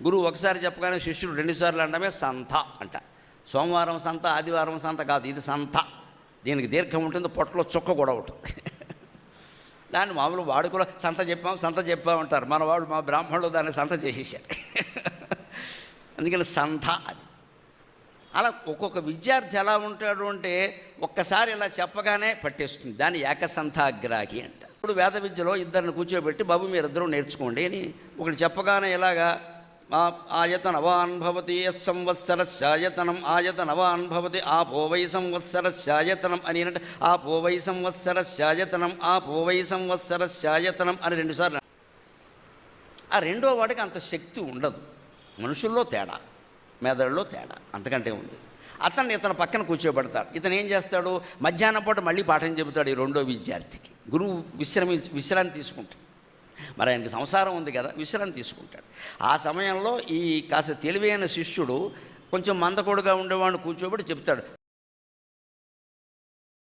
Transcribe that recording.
గురువు ఒకసారి చెప్పగానే శిష్యుడు రెండుసార్లు అనడమే సంత అంట. సోమవారం సంత, ఆదివారం సంత కాదు, ఇది సంత. దీనికి దీర్ఘం ఉంటుంది, పొట్టలో చుక్క కూడా ఉంటుంది. దాన్ని మామూలు వాడుకలో సంత చెప్పామంటారు. మన వాడు, మా బ్రాహ్మణులు దాన్ని సంత చేసేసారు. అందుకని సంత అది. అలా ఒక్కొక్క విద్యార్థి ఎలా ఉంటాడు అంటే ఒక్కసారి ఇలా చెప్పగానే పట్టేస్తుంది. దాన్ని ఏకసంథాగ్రాహి అంట. ఇప్పుడు వేద విద్యలో ఇద్దరిని కూర్చోబెట్టి, బాబు మీరిద్దరూ నేర్చుకోండి అని ఒకటి చెప్పగానే ఇలాగా ఆయతనవాన్ భవతి యత్ సంవత్సరస్యాయతనం ఆయతనవాన్ భవతి ఆపో వై సంవత్సరస్యాయతనం అని అంటే ఆపో వై సంవత్సరస్యాయతనం ఆపో వై సంవత్సరస్యాయతనం అని రెండుసార్లు. ఆ రెండో వాడికి అంత శక్తి ఉండదు. మనుషుల్లో తేడా, మెదడులో తేడా, అంతకంటే ఉంది. ఇతను పక్కన కూర్చోబెడతాడు. ఇతను ఏం చేస్తాడు, మధ్యాహ్నం పూట మళ్ళీ పాఠం చెబుతాడు ఈ రెండో విద్యార్థికి. గురువు విశ్రాంతి తీసుకుంటాడు. మరి ఆయనకి సంసారం ఉంది కదా, విశ్రాంతి తీసుకుంటాడు. ఆ సమయంలో ఈ కాస్త తెలివైన శిష్యుడు కొంచెం మందకొడుగా ఉండేవాడిని కూర్చోబెట్టి చెప్తాడు,